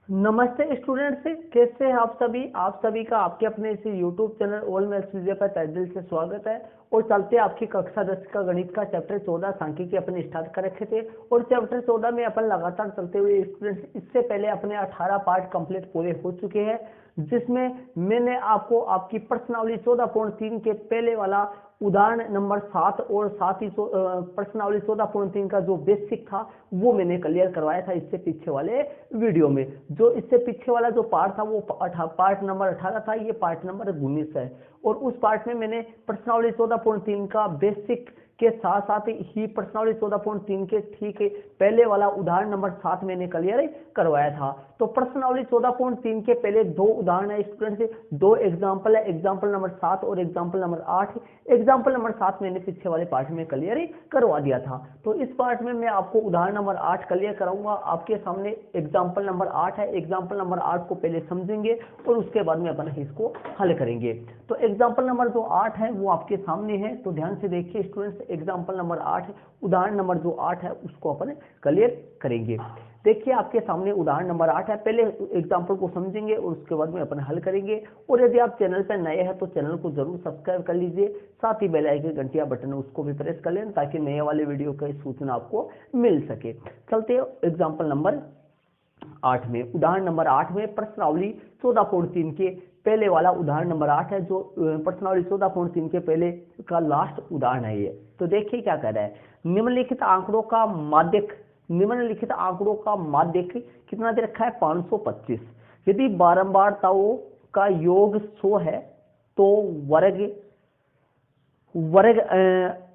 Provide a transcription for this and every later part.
नमस्ते स्टूडेंट्स, कैसे हैं आप सभी का आपके अपने इस यूट्यूब चैनल ऑल मैथ्स विजय पर तहे दिल से स्वागत है। और चलते हैं आपकी कक्षा 10 का गणित का चैप्टर 14 सांख्यिकी अपन स्टार्ट कर रखे थे। और चैप्टर 14 में अपन लगातार चलते हुए स्टूडेंट्स इससे पहले अपने 18 पार्ट कंप्लीट पूरे हो चुके हैं, जिसमें मैंने आपको आपकी प्रश्नावली 14.3 के पहले वाला उदाहरण नंबर 7 और साथ ही प्रश्नावली 14.3 का जो बेसिक था वो मैंने क्लियर करवाया था इससे पीछे वाले वीडियो में। जो इससे पीछे वाला जो पार्ट था वो पार्ट नंबर 18 था, ये पार्ट नंबर 19 है। और उस पार्ट में मैंने प्रश्नावली 14.3 का बेसिक के साथ साथ ही प्रश्नावली 14.3 के ठीक पहले वाला उदाहरण नंबर 7 मैंने क्लियर करवाया था। तो प्रश्नावली 14.3 के पहले दो उदाहरण है स्टूडेंट्स, दो एग्जाम्पल है, एग्जाम्पल नंबर 7 और एग्जाम्पल नंबर 8। एग्जाम्पल नंबर 7 मैंने पीछे वाले पार्ट में क्लियर करवा दिया था। तो इस पार्ट में मैं आपको उदाहरण नंबर 8 क्लियर कराऊंगा। आपके सामने एग्जाम्पल नंबर 8 है, एग्जाम्पल नंबर 8 को पहले समझेंगे और उसके बाद में अपन इसको हल करेंगे। तो एग्जाम्पल नंबर जो 8 है वो आपके सामने है, तो ध्यान से देखिए स्टूडेंट्स। एग्जाम्पल नंबर 8 उदाहरण नंबर जो 8 है उसको अपन क्लियर करेंगे। देखिए आपके सामने उदाहरण नंबर 8 है, पहले एग्जाम्पल को समझेंगे और उसके बाद में अपन हल करेंगे। और यदि आप चैनल पर नए हैं तो चैनल को जरूर सब्सक्राइब कर लीजिए, साथ ही बेल आइकन घंटिया बटन है उसको भी प्रेस कर लें ताकि नए वाले वीडियो की सूचना आपको मिल सके। चलते हैं एग्जाम्पल नंबर 8 में। उदाहरण नंबर 8 में प्रश्नावली 14.3 के पहले वाला उदाहरण नंबर 8 है, जो प्रश्नावली 14.3 के पहले का लास्ट उदाहरण है ये। तो देखिए क्या कह रहा है, निम्नलिखित आंकड़ों का माध्यक कितना दे रखा है 525। यदि बारंबारताओं का योग 100 है तो वर्ग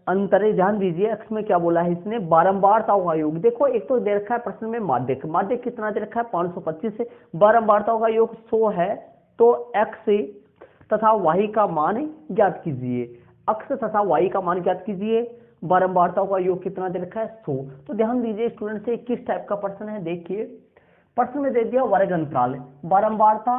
अंतरे, ध्यान दीजिए एक्स में क्या बोला है इसने, बारंबारताओं का योग। देखो एक तो दे रखा है प्रश्न में माध्यक कितना दे रखा है 525 से, बारंबारताओं का योग 100 है तो एक्स तथा वाई का मान ज्ञात कीजिए। एक्स तथा वाई का मान ज्ञात कीजिए। बारंबारताओं का योग कितना दे रखा है 100। तो ध्यान दीजिए स्टूडेंट से किस टाइप का प्रश्न है। देखिए प्रश्न में दे दिया वर्ग अंतराल, बारंबारता,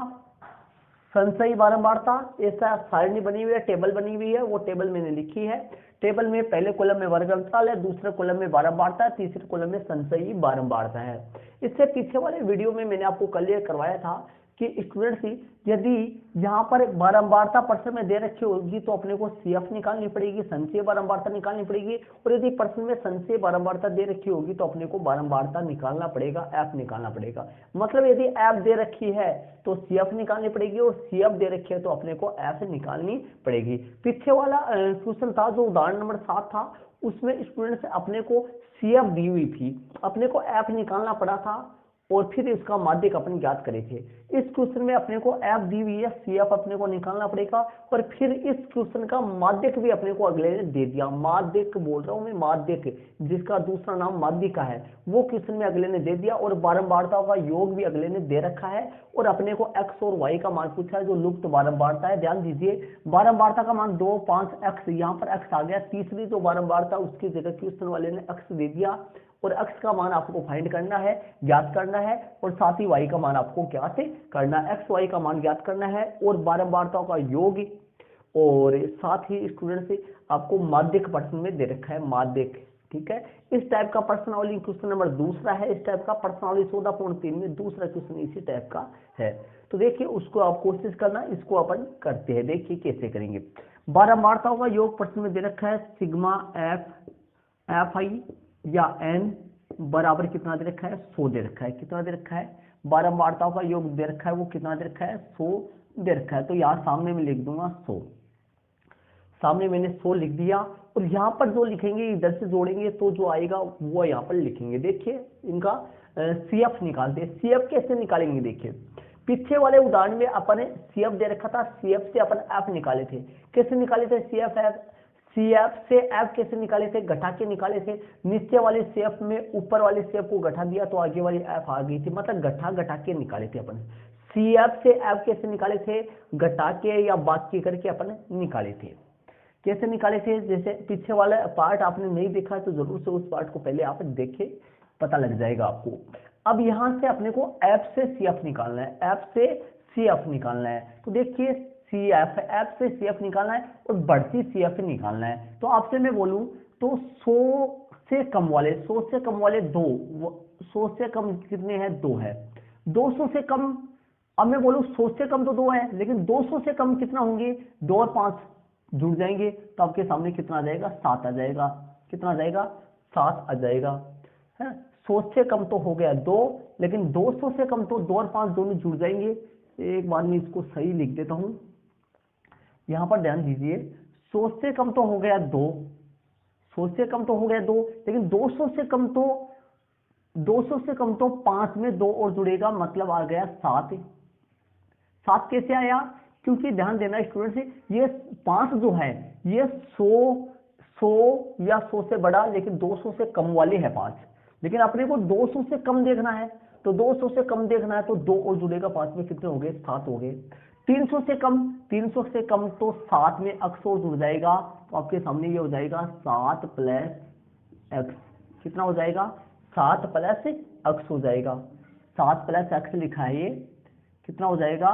संचयी बारंबारता, ऐसा सारणी बनी हुई है, टेबल बनी हुई है, वो टेबल मैंने लिखी है। टेबल में पहले कॉलम में वर्ग अंतराल है, दूसरे कॉलम में बारंबारता है, तीसरे कॉलम में संचयी बारंबारता है। इससे पीछे वाले वीडियो में मैंने आपको क्लियर करवाया था कि स्टूडेंट्स यदि यहाँ पर बारंबारता प्रश्न में दे रखी होगी तो अपने को CF निकालनी पड़ेगी, संचयी बारंबारता निकालनी पड़ेगी। और यदि प्रश्न में संचयी बारंबारता दे रखी होगी तो अपने को बारंबारता निकालना पड़ेगा, F निकालना पड़ेगा। मतलब यदि F दे रखी है तो CF निकालनी पड़ेगी और CF दे रखी है तो अपने को F निकालनी पड़ेगी। पीछे वाला क्वेश्चन था जो उदाहरण नंबर 7 था, उसमें स्टूडेंट्स अपने को CF दी हुई थी, अपने को F निकालना पड़ा था और फिर इसका माध्यक अपन ज्ञात करे थे। इस क्वेश्चन में अपने को F दी हुई है, CF अपने को निकालना पड़ेगा और फिर इस क्वेश्चन का माध्यक भी अपने को अगले ने दे दिया। माध्यक बोल रहा हूं मैं, माध्यक जिसका दूसरा नाम माध्यिका है, वो क्वेश्चन में अगले ने दे दिया। और बारंबारताओं का योग भी अगले ने दे रखा है और अपने को X और Y का मान पूछा है जो लुप्त बारंबारता है। ध्यान दीजिए बारंबारता का मान 2, 5, X, यहाँ पर X आ गया। तीसरी जो बारंबारता उसकी जगह क्वेश्चन वाले ने X दे दिया और x का मान आपको फाइंड करना है, ज्ञात करना है। और साथ ही y का मान आपको ज्ञात करना है, x y का मान ज्ञात करना है और बारंबारताओं का योग। और साथ ही स्टूडेंट से आपको माध्यक प्रश्न में दे रखा है माध्यक, ठीक है। इस टाइप का प्रश्नावली क्वेश्चन नंबर दूसरा है। इस टाइप का प्रश्नावली 14.3 में दूसरा क्वेश्चन इसी टाइप का है। तो देखिए उसको आप कोशिश करना, इसको अपन करते हैं। देखिए कैसे करेंगे। बारंबारताओं का योग प्रश्न में दे रखा है सिग्मा एफ आई या n बराबर कितना दे रखा है 100 दे रखा है। कितना दे रखा है, बारंबारताओं का योग दे रखा है, वो कितना दे रखा है 100 दे रखा है। तो यहाँ सामने में लिख दूंगा 100, सामने मैंने 100 लिख दिया। और यहाँ पर जो लिखेंगे इधर से जोड़ेंगे तो जो आएगा वो यहाँ पर लिखेंगे। देखिए इनका CF निकालते हैं। CF कैसे निकालेंगे, देखिए पीछे वाले उदाहरण में अपन CF दे रखा था, CF से अपन F निकाले थे। कैसे निकाले थे CF से F कैसे निकाले थे, घटा के निकाले थे। नीचे वाले CF में ऊपर वाले CF को घटा दिया तो आगे वाली F आ गई थी, मतलब घटा के निकाले थे अपन। CF से F कैसे निकाले थे, घटा के या बाकी करके अपन निकाले थे। कैसे निकाले थे, जैसे पीछे वाला पार्ट आपने नहीं देखा तो जरूर से उस पार्ट को पहले आप देखें, पता लग जाएगा आपको। अब यहां से अपने को F से CF निकालना है, F से CF निकालना है। तो देखिए F से CF निकालना है और बढ़ती CF निकालना है। तो आपसे मैं बोलूं तो 100 से कम वाले 2, 100 से कम कितने हैं 2 है, 200 से कम, अब मैं बोलूं 100 से कम तो 2 है, लेकिन 200 से कम कितना होंगे, 2 और 5 जुड़ जाएंगे तो आपके सामने कितना आ जाएगा, 7 आ जाएगा। कितना आ जाएगा, 7 आ जाएगा है। 100 से कम तो हो गया 2, लेकिन 200 से कम तो 2 और 5 दोनों जुड़ जाएंगे। एक बार मैं इसको सही लिख देता हूं, यहां पर ध्यान दीजिए, 100 से कम तो हो गया 2, 100 से कम तो हो गया 2, लेकिन 200 से कम तो 5 में 2 और जुड़ेगा, मतलब आ गया 7। 7 कैसे आया, क्योंकि ध्यान देना स्टूडेंट, ये 5 जो है ये 100 या 100 से बड़ा, लेकिन 200 से कम वाली है 5, लेकिन अपने को 200 से कम देखना है, तो 200 से कम देखना है तो 2 और जुड़ेगा 5 में, कितने हो गए, 7 हो गए। 300 से कम तो 7 में x और जुड़ जाएगा, तो आपके सामने ये हो जाएगा 7 प्लस x। कितना हो जाएगा, 7 प्लस x हो जाएगा। 7 प्लस x लिखा है ये, कितना हो जाएगा,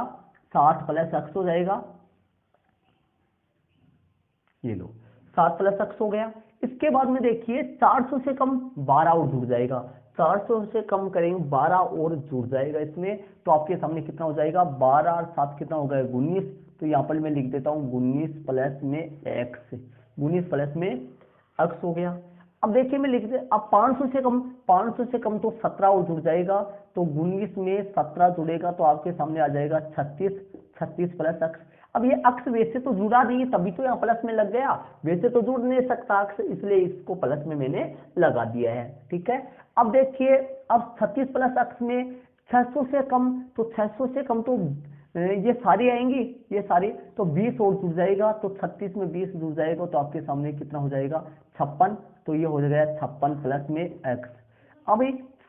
7 प्लस x हो जाएगा। ये लो 7 प्लस x हो गया। इसके बाद में देखिए 400 से कम 12 और जुड़ जाएगा, 400 से कम करेंगे 12 और जुड़ जाएगा इसमें, तो आपके सामने कितना हो जाएगा, 12 और 7 कितना हो गया, 19। तो यहाँ पर मैं लिख देता हूँ 19 प्लस में x, 19 प्लस में x हो गया। अब देखिए मैं लिख दे, अब 500 से कम तो 17 और जुड़ जाएगा, तो 19 में 17 जुड़ेगा तो आपके सामने आ जाएगा 36 प्लस x। अब ये अक्स वैसे तो जुड़ा नहीं है, तभी तो यहाँ प्लस में लग गया, वैसे तो जुड़ नहीं सकता अक्स, इसलिए इसको प्लस में मैंने लगा दिया है। ठीक है, अब देखिए, अब 36 प्लस अक्स में 600 से कम, तो 600 से कम तो ये सारी आएंगी, ये सारी, तो 20 और जुड़ जाएगा, तो 36 में 20 जुड़ जाएगा, तो आपके सामने कितना हो जाएगा, 56। तो ये हो जाएगा 56 प्लस में x। अब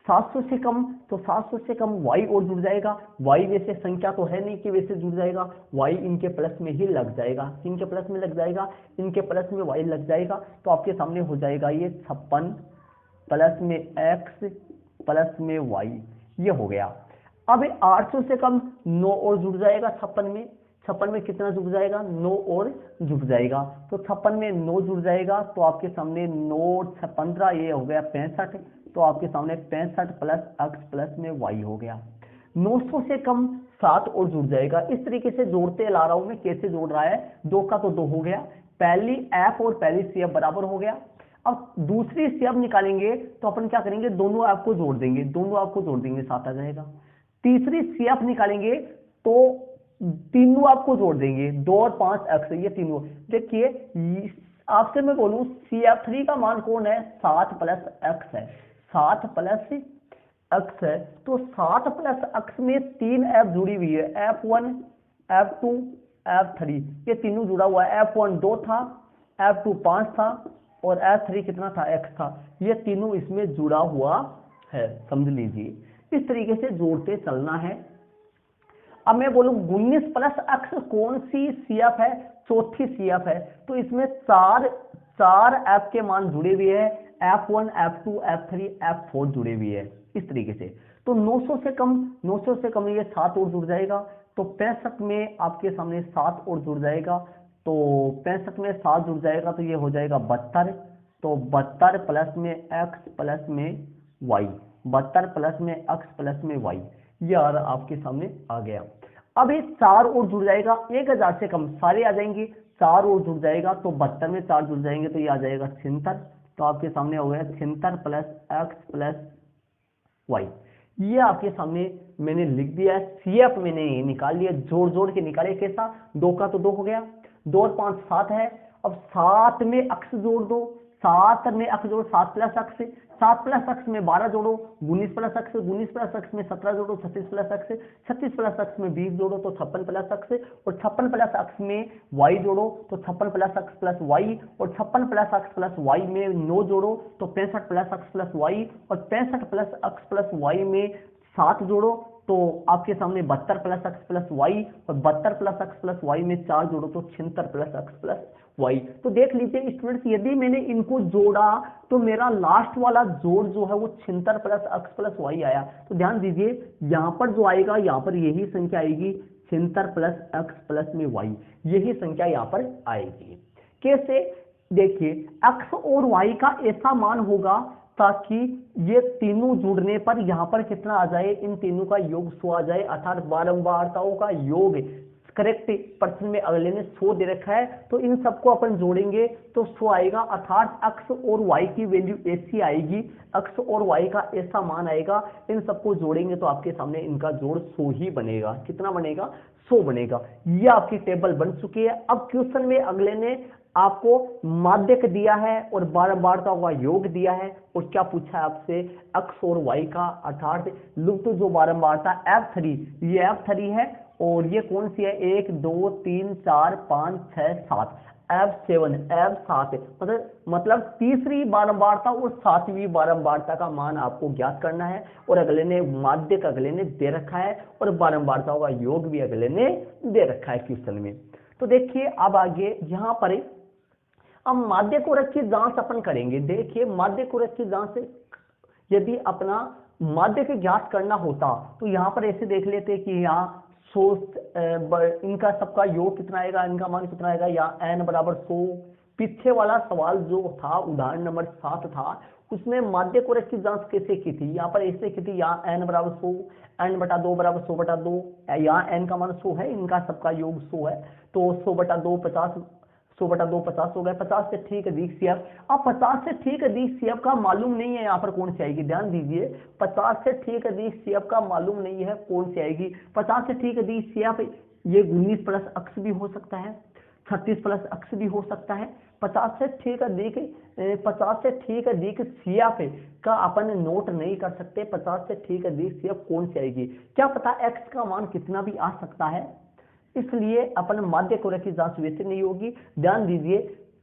700 से कम, तो 700 से कम y और जुड़ जाएगा, y वैसे संख्या तो है नहीं कि वैसे जुड़ जाएगा, y इनके प्लस में ही लग जाएगा, इनके प्लस में लग जाएगा, इनके प्लस में y लग जाएगा, तो आपके सामने हो जाएगा ये 56 प्लस में x प्लस में y, ये हो गया। अब 800 से कम 9 और जुड़ जाएगा 56 में कितना जुड़ जाएगा, 9 और जुड़ जाएगा, तो 56 में 9 जुड़ जाएगा, तो आपके सामने 9 15, ये हो गया 65, तो आपके सामने 65 प्लस x प्लस में y हो गया। 900 से कम 7 और जुड़ जाएगा। इस तरीके से जोड़ते ला रहा हूं मैं, कैसे जोड़ रहा है, 2 का तो 2 हो गया, पहली f और पहली cf बराबर हो गया। अब दूसरी cf निकालेंगे तो अपन क्या करेंगे, दोनों f को जोड़ देंगे, 7 आ जाएगा। तीसरी cf निकालेंगे तो तीनों आपको जोड़ देंगे, 2 और 5 x, ये तीनों। देखिए आपसे मैं बोलूं CF3 का मान कौन है, 7 प्लस x है, 7 प्लस x है, तो 7 प्लस x में 3 f जुड़ी हुई है, f1 f2 f3, ये तीनों जुड़ा हुआ है। f1 2 था, f2 5 था, और f3 कितना था, x था, ये तीनों इसमें जुड़ा हुआ है, समझ लीजिए। इस तरीके से जोड़ते चलना है। अब मैं बोलूं 19 प्लस x कौन सी CF है, चौथी CF है, तो इसमें चार f के मान जुड़े हुए हैं, f1 f2 f3 f4 जुड़े हुए हैं, इस तरीके से। तो 900 से कम ये 7 और जुड़ जाएगा, तो 65 में आपके सामने 7 और जुड़ जाएगा, तो 65 में 7 जुड़ जाएगा, तो ये हो जाएगा 72, तो 72 प्लस में x प्लस में y, 72 प्लस में x प्लस में y, ये आपके सामने आ गया। अब ये 4 और जुड़ जाएगा, 1000 से कम सारे आ जाएंगे, 4 और जुड़ जाएगा, तो 72 में 4 जुड़ जाएंगे, तो ये आ जाएगा 76, तो आपके सामने हो गया 76 प्लस x प्लस y, ये आपके सामने मैंने लिख दिया है। CF मैंने निकाल लिया, जोड़ के निकाले, कैसा, 2 का तो 2 हो गया, 2 और 5 7 है, अब 7 में x जोड़ दो, 7 में x जोड़ो, 7 प्लस x, 7 प्लस x में 12 जोड़ो, 19 प्लस x में 17 जोड़ो, 36 प्लस x में 20 जोड़ो, तो 56 प्लस x, और 56 प्लस x में y जोड़ो, तो 56 प्लस x प्लस y, और 56 प्लस x प्लस y में 9 जोड़ो, तो 65 प्लस x प्लस y, और 65 प्लस x प्लस y में 7 जोड़ो, तो आपके सामने 72 प्लस x प्लस y, और 72 प्लस x प्लस y में 4 जोड़ो, तो 76 प्लस x प्लस y। तो देख लीजिए स्टूडेंट्स, यदि मैंने इनको जोड़ा तो मेरा लास्ट वाला जोड़ जो है वो 76 प्लस x प्लस y आया। तो ध्यान दीजिए, यहाँ पर जो आएगा, यहाँ पर यही संख्या आएगी, 76 प्लस x प्लस में y, यही संख्या यहाँ पर आएगी। कैसे, देखिए x और y का ऐसा मान होगा ताकि ये तीनों जुड़ने पर यहाँ पर कितना आ जाए, इन तीनों का योग 100 आ जाए, अर्थात बारंबारताओं का योग करेक्ट प्रश्न में अगले ने 100 दे रखा है, तो इन सबको अपन जोड़ेंगे तो 100 आएगा, अर्थात x और y की वैल्यू ऐसी आएगी, x और y का ऐसा मान आएगा। इन सबको जोड़ेंगे तो आपके सामने इनका जोड़ 100 ही बनेगा। कितना बनेगा? 100 बनेगा। ये आपकी टेबल बन चुकी है। अब क्वेश्चन में अगले ने आपको माध्यक दिया है और बारंबारता का योग दिया है, और क्या पूछा है आपसे? x और y का, अर्थात लुप्त जो बारंबारता F3, ये F3 है, और ये कौन सी है? 1 2 3 4 5 6 7, F7, F7, मतलब तीसरी बारंबारता और सातवीं बारंबारता का मान आपको ज्ञात करना है। और अगले ने माध्यक अगले ने दे रखा है और बारंबारताओं का योग भी अगले ने दे रखा है क्वेश्चन में। तो देखिए अब आगे यहाँ पर अब माध्यक और की जांच अपन करेंगे। देखिए माध्यक और की जांच यदि अपना माध्यक ज्ञात करना होता तो यहाँ पर ऐसे देख लेते कि यहाँ इनका सबका योग कितना आएगा, इनका मान कितना आएगा, यहाँ n बराबर 100। पीछे वाला सवाल जो था उदाहरण नंबर 7 था, उसमें माध्यक और की जांच कैसे की थी? यहाँ पर ऐसे की थी, यहाँ n बराबर 100, n बटा 2 बराबर 100 बटा 2, यहाँ n का मान 100 है, इनका सबका योग 100 है, तो 100 बटा 2 50, 100 बटा 2 50 हो गया। 50 से ठीक अधिक CF, अब 50 से ठीक अधिक CF का मालूम नहीं है यहाँ पर कौन सी आएगी, ध्यान दीजिए। 50 से ठीक अधिक CF का मालूम नहीं है कौन सी आएगी। 50 से ठीक अधिक CF ये 19 प्लस अक्स भी हो सकता है, 36 प्लस अक्स भी हो सकता है। 50 से ठीक अधिक CF का अपन नोट नहीं कर सकते। 50 से ठीक अधिक CF कौन सी आएगी, क्या पता x का मान कितना भी आ सकता है, इसलिए अपन माध्यक वर्ग की जांच वैसे नहीं होगी। ध्यान दीजिए,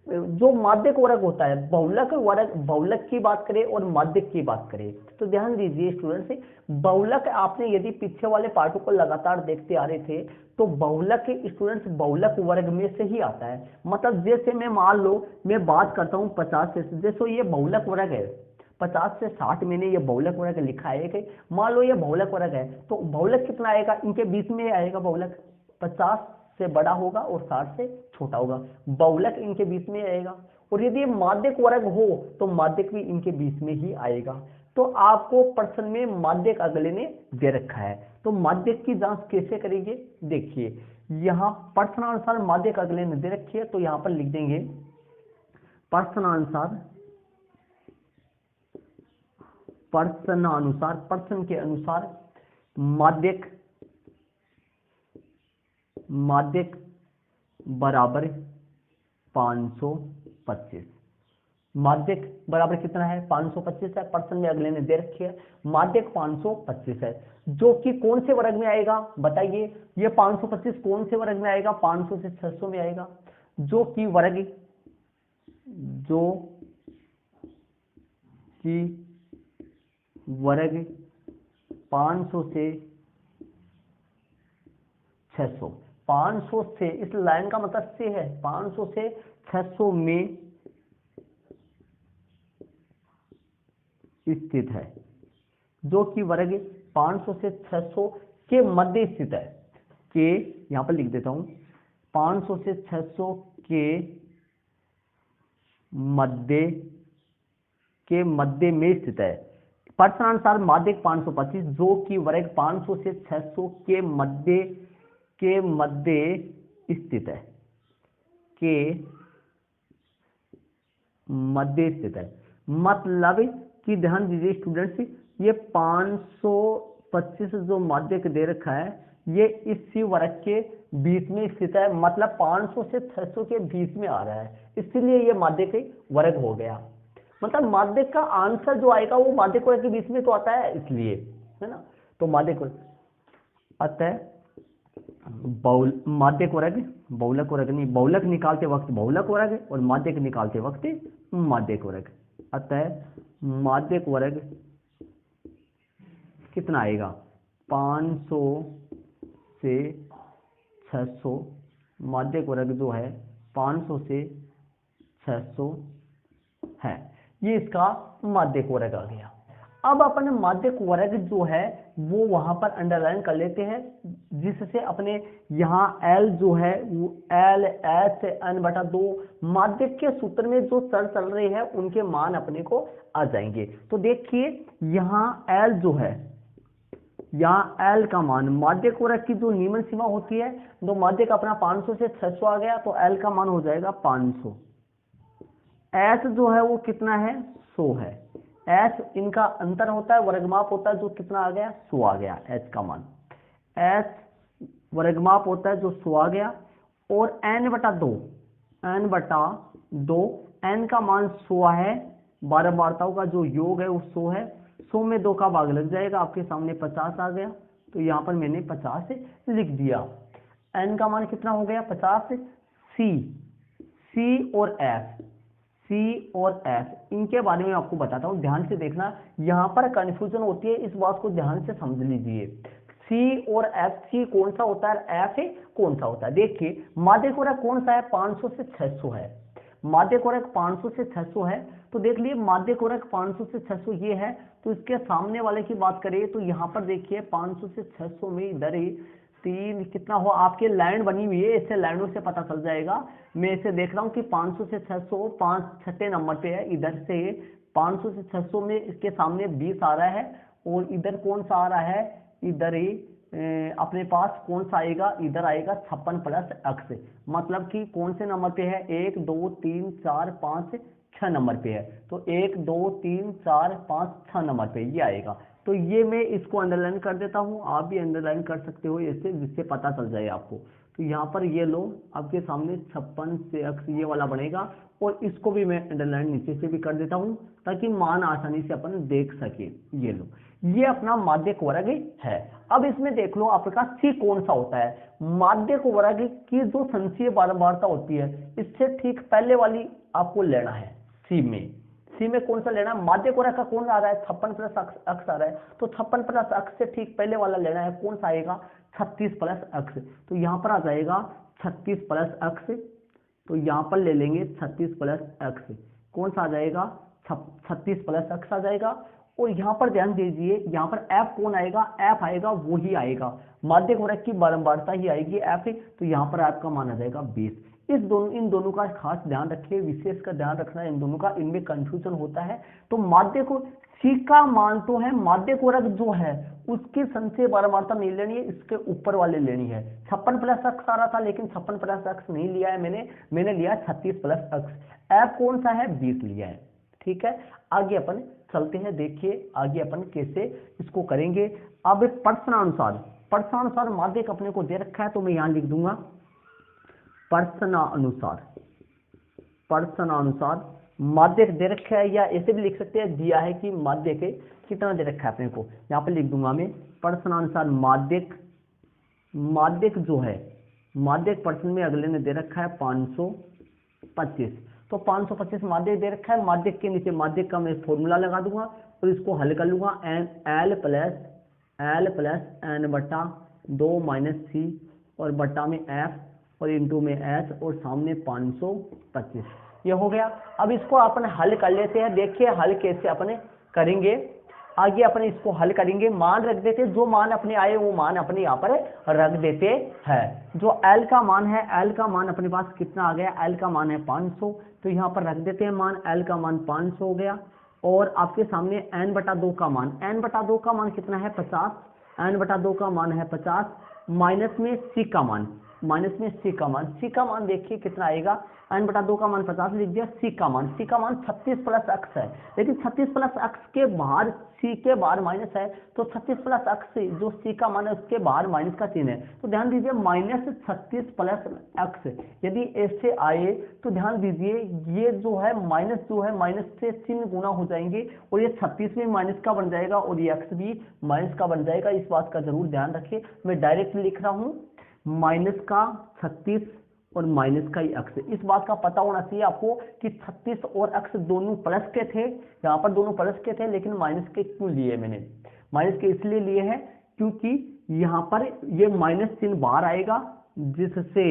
जो माध्यक वर्ग होता है, बहुलक वर्ग, बहुलक की बात करें और माध्यक की बात करें, तो ध्यान दीजिए स्टूडेंट्स, बहुलक आपने यदि पीछे वाले पार्टों को लगातार देखते आ रहे थे तो बहुलक स्टूडेंट्स बहुलक वर्ग में से ही आता है। मतलब जैसे मैं मान लो मैं बात करता हूँ 50 से, जैसे ये बहुलक वर्ग है, 50 से 60 मैंने ये बहुलक वर्ग लिखा है कि मान लो ये बहुलक वर्ग है, तो बहुलक कितना आएगा, इनके बीच में आएगा बहुलक, 50 से बड़ा होगा और 60 से छोटा होगा, बहुलक इनके बीच में आएगा। और यदि माध्यक वर्ग हो तो माध्यक भी इनके बीच में ही आएगा। तो आपको प्रश्न में माध्यक अगले ने दे रखा है, तो माध्यक की जांच कैसे करेंगे? देखिए यहां प्रश्नानुसार माध्यक अगले ने दे रखी है, तो यहां पर लिख देंगे प्रश्नानुसार, प्रश्न के अनुसार माध्यक बराबर 525। माध्यक बराबर कितना है? 525 है, प्रश्न में अगले ने दे रखी है। माध्यक 525 है, जो कि कौन से वर्ग में आएगा बताइए? ये 525 कौन से वर्ग में आएगा? 500 से 600 में आएगा, जो कि वर्ग 500 से 600, 500 से, इस लाइन का मतलब से है 500 से 600 में स्थित है, जो कि वर्ग 500 से 600 के मध्य स्थित है। के यहां पर लिख देता हूं, 500 से 600 के मध्य में स्थित है। प्रश्नानुसार माध्यक 525, जो कि वर्ग 500 से 600 के मध्य स्थित है, के मध्य स्थित है। मतलब कि ध्यान दीजिए स्टूडेंट्स, ये 525 जो माध्यक दे रखा है ये इसी वर्ग के बीच में स्थित है, मतलब 500 से 600 के बीच में आ रहा है, इसलिए ये माध्यक वर्ग हो गया। मतलब माध्यक का आंसर जो आएगा वो माध्यक वर्ग के बीच में तो आता है, इसलिए, है ना। तो माध्यक वर्ग अतः माध्यक वर्ग, बहुलक वर्ग नहीं, बहुलक निकालते वक्त बहुलक वर्ग और माध्यक निकालते वक्त माध्यक वर्ग। अतः माध्यक वर्ग कितना आएगा? 500 से 600, माध्यक वर्ग जो है 500 से 600 है, ये इसका माध्यक वर्ग आ गया। अब अपन माध्यक वर्ग जो है वो वहां पर अंडरलाइन कर लेते हैं, जिससे अपने यहाँ L जो है वो L H N बटा 2 माध्यक के सूत्र में जो चर चल रहे हैं उनके मान अपने को आ जाएंगे। तो देखिए यहाँ L जो है, यहाँ L का मान माध्यक वर्ग की जो निम्न सीमा होती है, तो माध्यक अपना 500 से 600 आ गया, तो L का मान हो जाएगा 500। H जो है वो कितना है, 100 है। H इनका अंतर होता है, वर्गमाप होता है, जो कितना आ गया, 100 आ गया H का मान। H वर्गमाप होता है जो 100 आ गया। और N बटा 2, N का मान 100 है, बारंबारताओं का जो योग है वो 100 है। 100 में 2 का भाग लग जाएगा, आपके सामने 50 आ गया, तो यहाँ पर मैंने 50 लिख दिया। N का मान कितना हो गया, 50। C और F इनके बारे में आपको बताता हूँ, ध्यान से देखना, यहाँ पर कंफ्यूजन होती है, इस बात को ध्यान से समझ लीजिए। C और F, C कौन सा होता है, F कौन सा होता है। देखिए माध्यक वर्ग कौन सा है, 500 से 600 है। माध्यक वर्ग 500 से 600 है, तो देख लिए माध्यक वर्ग 500 से 600 ये है। तो इसके सामने वाले की बात करें तो यहाँ पर देखिए 500 से 600 में इधर ही 3 कितना हो, आपके लाइन बनी हुई है, इससे लाइनों से पता चल जाएगा। मैं इसे देख रहा हूँ कि 500 से 600 5 छठे नंबर पे है, इधर से 500 से 600 में इसके सामने 20 आ रहा है, और इधर कौन सा आ रहा है, इधर ही अपने पास कौन सा आएगा, इधर आएगा 56 प्लस x, मतलब कि कौन से नंबर पे है, 1 2 3 4 5 6 नंबर पे है। तो 1 2 3 4 5 6 नंबर पे ये आएगा। तो ये मैं इसको अंडरलाइन कर देता हूँ, आप भी अंडरलाइन कर सकते हो इससे, जिससे पता चल जाए आपको। तो यहाँ पर ये लो, आपके सामने 56 से x ये वाला बनेगा, और इसको भी मैं अंडरलाइन नीचे से भी कर देता हूँ, ताकि मान आसानी से अपन देख सके। ये लो, ये अपना माध्यक वर्ग है। अब इसमें देख लो आपका C कौन सा होता है। माध्यक वर्ग की जो संचयी बारंबारता होती है, इससे ठीक पहले वाली आपको लेना है। सी में कौन सा लेना है, माध्यक वर्ग का कौन आ रहा है, 56 प्लस x आ रहा है, तो 56 प्लस x से ठीक पहले वाला लेना है, कौन सा आएगा, 36 प्लस x। तो यहाँ पर आ जाएगा 36 प्लस x, तो यहाँ पर ले लेंगे 36 प्लस x, कौन सा आ जाएगा, 36 प्लस x आ जाएगा। और यहाँ पर ध्यान दीजिए, यहाँ पर f कौन आएगा, f आएगा, वो ही आएगा, माध्यक वर्ग की बारंबारता ही आएगी f, तो यहाँ पर f का मान आ जाएगा 20। इन दोनों का खास ध्यान रखिए, विशेष का ध्यान रखना इन दोनों का, इनमें कंफ्यूजन होता है। तो माध्यक C का मान तो है, माध्यक वर्ग जो है उसकी संचयी बारंबारता नहीं लेनी है, इसके ऊपर वाले लेनी है। 56 प्लस x आ रहा था, लेकिन 56 प्लस x नहीं लिया है मैंने लिया 36 प्लस x। f कौन सा है, 20 लिया है। ठीक है, आगे अपन चलते हैं, देखिए आगे अपन कैसे इसको करेंगे। अब प्रश्नानुसार माध्यक अपने को दे रखा है, तो मैं यहां लिख दूंगा प्रश्नानुसार माध्यक दे रखा है, या ऐसे भी लिख सकते हैं, दिया है कि माध्यक कितना दे रखा है अपने को, यहाँ पर लिख दूंगा मैं प्रश्नानुसार माध्यक जो है, माध्यक प्रश्न में अगले ने दे रखा है 525, तो 525 माध्यक दे रखा है। माध्यक के नीचे माध्यक का मैं फॉर्मूला लगा दूंगा और इसको हल कर लूंगा, L प्लस N बटा 2 माइनस C, और बटा में F, और इंटू में S, और सामने 525, ये हो गया। अब इसको अपन हल कर लेते हैं, देखिए हल कैसे अपने करेंगे। आगे अपन इसको हल करेंगे, मान रख देते, जो मान अपने आए वो मान अपने यहाँ पर रख देते हैं। जो L का मान है, L का मान अपने पास कितना आ गया, L का मान है 500, तो यहाँ पर रख देते हैं मान, L का मान 500 हो गया। और आपके सामने n बटा 2 का मान, n बटा 2 का मान कितना है, 50, n बटा 2 का मान है 50, माइनस में C का मान, C का मान देखिए कितना आएगा, n बटा 2 का मान 50 लिख दिया, C का मान 36 प्लस x है, लेकिन 36 प्लस x के बाहर C के बाहर माइनस है, तो 36 प्लस x जो C का मान है उसके बाहर माइनस का चिन्ह है, तो ध्यान दीजिए -36 प्लस x, यदि ऐसे आए तो ध्यान दीजिए ये जो है माइनस से चिन्ह गुना हो जाएंगे, और ये 36 भी माइनस का बन जाएगा, और ये x भी माइनस का बन जाएगा। इस बात का जरूर ध्यान रखिए, मैं डायरेक्ट लिख रहा हूँ माइनस का 36 और माइनस का ही x। इस बात का पता होना चाहिए आपको कि 36 और x दोनों प्लस के थे, यहाँ पर दोनों प्लस के थे, लेकिन माइनस के क्यों लिए मैंने, माइनस के इसलिए लिए हैं क्योंकि यहाँ पर ये माइनस चिन्ह बाहर आएगा, जिससे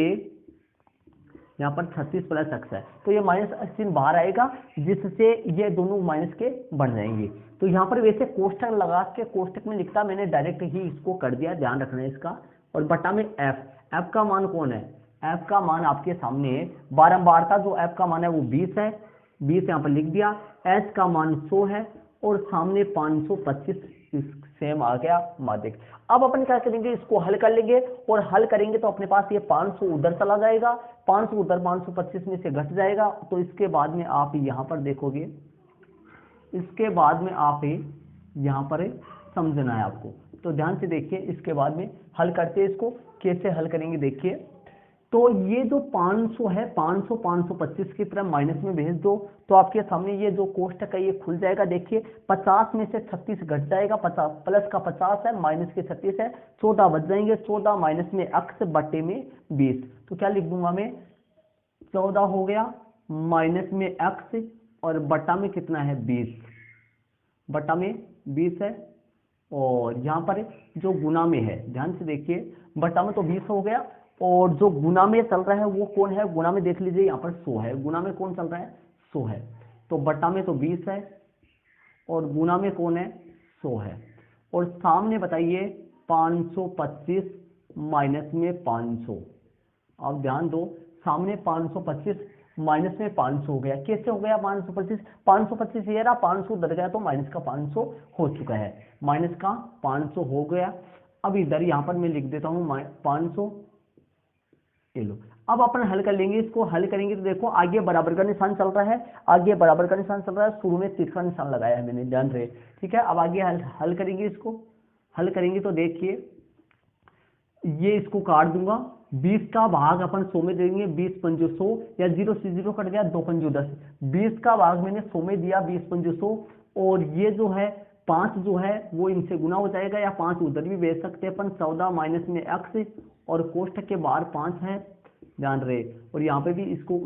यहाँ पर 36 प्लस एक्स है, तो ये माइनस चिन्ह बाहर आएगा, जिससे ये दोनों माइनस के बन जाएंगे। तो यहाँ पर वैसे कोष्टक लगा के कोष्टक में लिखता, मैंने डायरेक्ट ही इसको कर दिया, ध्यान रखना है इसका। और बटा में एफ का मान कौन है, एफ का मान आपके सामने बारंबारता, जो एफ का मान है वो 20 है, 20 यहाँ पर लिख दिया। एस का मान 100 है और सामने 525 सेम आ गया माध्यक। अब अपन क्या करेंगे, इसको हल कर लेंगे, और हल करेंगे तो अपने पास ये 500 उधर चला जाएगा, 500 उधर 525 में से घट जाएगा। तो इसके बाद में आप यहाँ पर देखोगे, इसके बाद में आप यहाँ पर समझना है आपको, तो ध्यान से देखिए। इसके बाद में हल करते हैं, इसको कैसे हल करेंगे देखिए। तो ये जो 500 है, 500 525 की तरफ माइनस में भेज दो, तो आपके सामने ये जो कोष्टक है ये खुल जाएगा। देखिए 50 में से 36 घट जाएगा, 50 प्लस का 50 है, माइनस के 36 है, 14 बच जाएंगे, 14 माइनस में x बटे में 20, तो क्या लिख दूंगा मैं, 14 हो गया, माइनस में x और बटा में कितना है 20, बटा में 20 है, और यहाँ पर जो गुना में है, ध्यान से देखिए, बटा में तो 20 हो गया, और जो गुना में चल रहा है वो कौन है, गुना में देख लीजिए यहाँ पर 100 है, गुना में कौन चल रहा है 100 है, तो बटा में तो 20 है और गुना में कौन है 100 है, और सामने बताइए 525 माइनस में 500। अब ध्यान दो, सामने 525 माइनस में 500 हो गया, कैसे हो गया 525, 525 ये रहा, 500 उधर गया तो माइनस का 500 हो चुका है, माइनस का 500 हो गया। अब इधर यहाँ पर मैं लिख देता हूँ 500, ये लो। अब अपन हल कर लेंगे, इसको हल करेंगे तो देखो आगे बराबर का निशान चल रहा है, आगे बराबर का निशान चल रहा है, शुरू में तीर का निशान लगाया है मैंने, ध्यान रहे, ठीक है। अब आगे हल करेंगे, इसको हल करेंगे तो देखिए, ये इसको काट दूंगा, 20 का भाग अपन 100 में देंगे, 20 पंजो 100, या 0 से 0 कट गया, 2 पंजो 10, 20 का भाग मैंने 100 में दिया, 20 पंजो 100, और ये जो है 5 जो है वो इनसे गुना हो जाएगा, या 5 उधर भी भेज सकते हैं अपन, 14 माइनस में x, और कोष्टक के बाहर 5 है, ध्यान रहे, और यहाँ पे भी इसको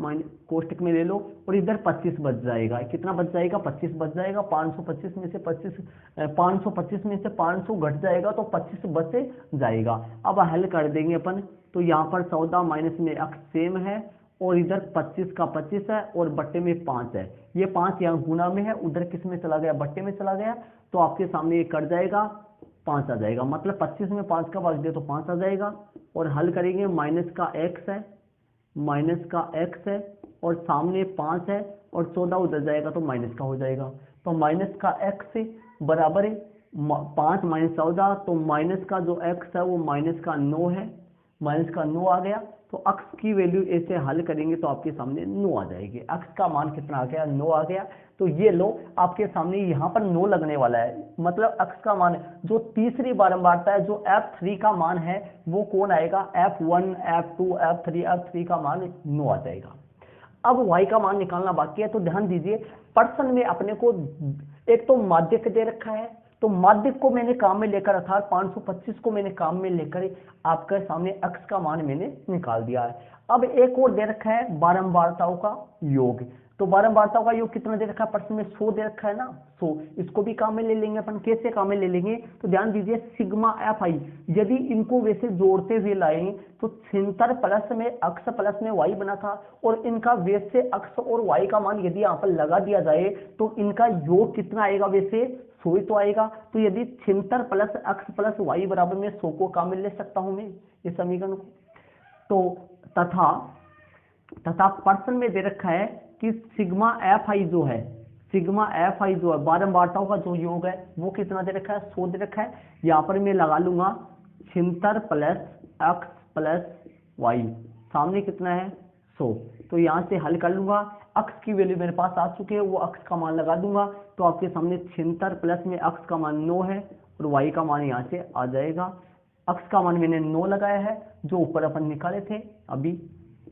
कोष्टक में ले लो, और इधर 25 बच जाएगा, कितना बच जाएगा 25 बच जाएगा, 525 में से 525 में से 500 घट जाएगा तो 25 बच जाएगा। अब हल कर देंगे अपन, तो यहाँ पर 14 माइनस में x सेम है, और इधर 25 का 25 है, और बट्टे में 5 है, ये 5 यहाँ गुना में है, उधर किस में चला गया, बट्टे में चला गया, तो आपके सामने ये कट जाएगा, 5 आ जाएगा, मतलब 25 में 5 का भाग दे तो 5 आ जाएगा। और हल करेंगे, माइनस का x है, माइनस का x है, और सामने 5 है, और 14 उधर जाएगा तो माइनस का हो जाएगा, तो माइनस का x बराबर है 5 माइनस 14, तो माइनस का जो x है वो माइनस का 9 है, माइनस का 9 आ गया, तो x की वैल्यू ऐसे हल करेंगे तो आपके सामने 9 आ जाएगी, x का मान कितना आ गया 9 आ गया। तो ये लो आपके सामने यहाँ पर 9 लगने वाला है, मतलब x का मान जो तीसरी बारंबारता है, जो f3 का मान है वो कौन आएगा, f1 f2 f3 का मान 9 आ जाएगा। अब y का मान निकालना बाकी है, तो ध्यान दीजिए, प्रश्न में अपने को एक तो माध्यक दे रखा है, तो माध्यक को मैंने काम में लेकर, अर्थात 525 को मैंने काम में लेकर आपके सामने x का मान मैंने निकाल दिया है। अब एक और दे रखा है बारंबारताओं का योग, तो बारंबारताओं का योग कितना दे रखा है प्रश्न में, 100 दे रखा है ना, 100, इसको भी काम में ले लेंगे अपन, कैसे काम में ले लेंगे, तो ध्यान दीजिए सिग्मा एफ आई, यदि इनको वैसे जोड़ते हुए लाएं तो 76 प्लस में x प्लस में y बना था, और इनका वैसे x और y का मान यदि यहाँ पर लगा दिया जाए तो इनका योग कितना आएगा, वैसे 100 ही तो आएगा। तो यदि 76 प्लस x प्लस y बराबर में 100 को काम में ले सकता हूं मैं ये समीकरण को, तो तथा प्रश्न में दे रखा है कि सिग्मा एफ आई जो है, सिग्मा एफ आई जो है बारंबारताओं का जो योग है वो कितना दे रखा है, 100 दे रखा है। यहाँ पर मैं लगा लूंगा 76 प्लस x प्लस y, सामने कितना है 100, तो यहाँ से हल कर लूंगा, x की वैल्यू मेरे पास आ चुकी है, वो x का मान लगा दूंगा, तो आपके सामने 76 प्लस में x का मान 9 है, और y का मान यहाँ से आ जाएगा, x का मान मैंने 9 लगाया है, जो ऊपर अपन निकाले थे अभी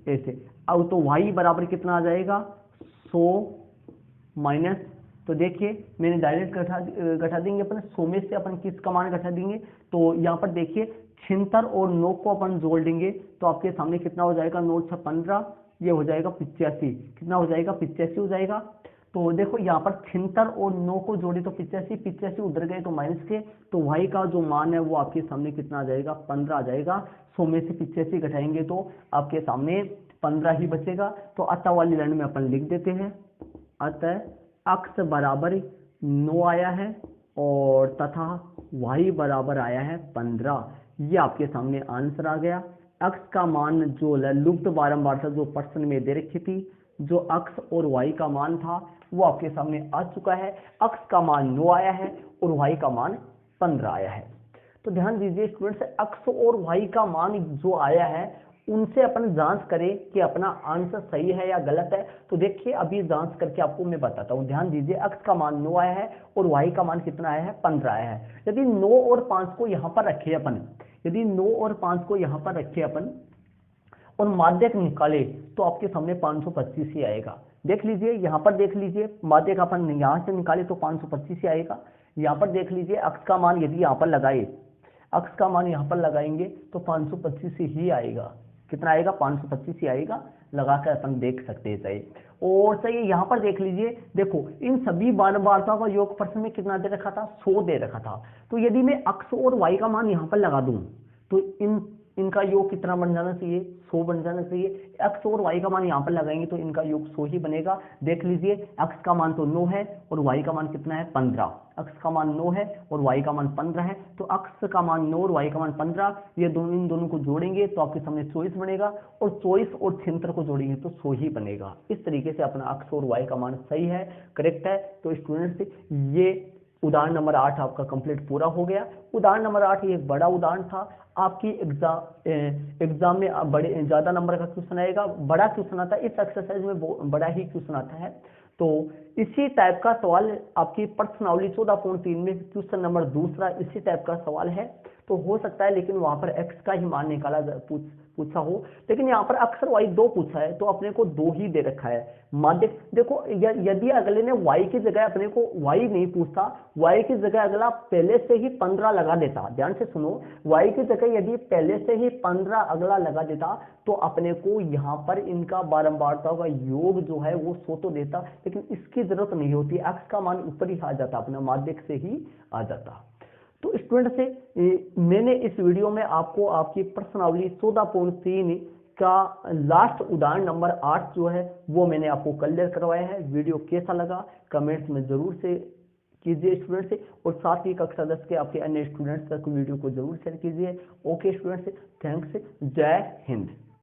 ऐसे। अब तो y बराबर कितना आ जाएगा 100 माइनस, तो देखिए मैंने डायरेक्ट घटा देंगे अपन, 100 में से अपन किसका मान घटा देंगे, तो यहाँ पर देखिए 76 और 9 को अपन जोड़ देंगे तो आपके सामने कितना हो जाएगा, 9 से 15, ये हो जाएगा 85, कितना हो जाएगा 85 हो जाएगा। तो देखो यहाँ पर 76 और 9 को जोड़े तो 85 उधर गए तो माइनस के, तो y का जो मान है वो आपके सामने कितना आ जाएगा 15 आ जाएगा, 100 में से 85 घटाएंगे तो आपके सामने 15 ही बचेगा। तो अतः वाली लाइन में अपन लिख देते हैं, अतः x बराबर 9 आया है और तथा y बराबर आया है 15। ये आपके सामने आंसर आ गया। x का मान जो लुप्त बारंबारता जो प्रश्न में दे रखी थी, जो x और y का मान था वो आपके सामने आ चुका है। x का मान 9 आया है और y का मान 15 आया है। तो ध्यान दीजिए स्टूडेंट्स, x और y का मान जो आया है उनसे अपन जांच करें कि अपना आंसर सही है या गलत है। तो देखिए अभी जांच करके आपको मैं बताता हूँ। ध्यान दीजिए, x का मान 9 आया है और y का मान कितना आया है, 15 आया है। यदि 9 और 5 को यहाँ पर रखे अपन, यदि 9 और 5 को यहाँ पर रखे अपन और माध्यक निकाले तो आपके सामने 525 ही आएगा। देख लीजिए यहाँ पर, देख लीजिए माध्यक अपन यहाँ से निकाले तो 525 ही आएगा। यहाँ पर देख लीजिए x का मान यदि यहाँ पर लगाए, x का मान यहाँ पर लगाएंगे तो 525 ही आएगा। कितना आएगा, 525 ही आएगा। लगाकर अपन देख सकते हैं सही। और सही यहाँ पर देख लीजिए, देखो इन सभी बारंबारताओं का योग प्रश्न में कितना दे रखा था, 100 दे रखा था। तो यदि मैं x और y का मान यहाँ पर लगा दूं तो इनका योग कितना बन जाना चाहिए, 100 बन जाना चाहिए। x और y का मान यहाँ पर लगाएंगे तो इनका योग 100 ही बनेगा। देख लीजिए x का मान तो 9 है और y का मान कितना है, 15। x का मान 9 है और y का मान 15 है। तो x का मान 9 और y का मान 15, ये दोनों इन दोनों को जोड़ेंगे तो आपके सामने 24 बनेगा और 24 और 76 को जोड़ेंगे तो 100 ही बनेगा। इस तरीके से अपना x और y का मान सही है, करेक्ट है। तो स्टूडेंट्स ये उदाहरण नंबर 8 आपका कंप्लीट पूरा हो गया। उदाहरण नंबर 8 ये एक बड़ा उदाहरण था। आपकी एग्जाम में बड़े ज्यादा नंबर का क्वेश्चन आएगा। बड़ा क्वेश्चन आता है इस एक्सरसाइज में, बड़ा ही क्वेश्चन आता है। तो इसी टाइप का सवाल आपकी प्रश्नावली 14.3 में क्वेश्चन नंबर दूसरा इसी टाइप का सवाल है। तो हो सकता है लेकिन वहां पर x का ही मान निकाला पूछा हो, लेकिन यहाँ पर अक्सर y 2 पूछा है तो अपने को 2 ही दे रखा है। माध्यक देखो, यदि अगले ने y की जगह अपने को y नहीं पूछता, y की जगह अगला पहले से ही 15 लगा देता, ध्यान से सुनो, y की जगह यदि पहले से ही 15 अगला लगा देता तो अपने को यहाँ पर इनका बारंबारताओं का योग जो है वो 100 तो देता, लेकिन इसकी जरूरत नहीं होती, x का मान ऊपर ही आ जाता, अपना माध्यक से ही आ जाता। तो स्टूडेंट से मैंने इस वीडियो में आपको आपकी प्रश्नावली 14.3 का लास्ट उदाहरण नंबर 8 जो है वो मैंने आपको क्लियर करवाया है। वीडियो कैसा लगा कमेंट्स में जरूर से कीजिए स्टूडेंट से, और साथ ही कक्षा 10 के आपके अन्य स्टूडेंट्स तक वीडियो को जरूर शेयर कीजिए। ओके स्टूडेंट्स, थैंक्स, जय हिंद।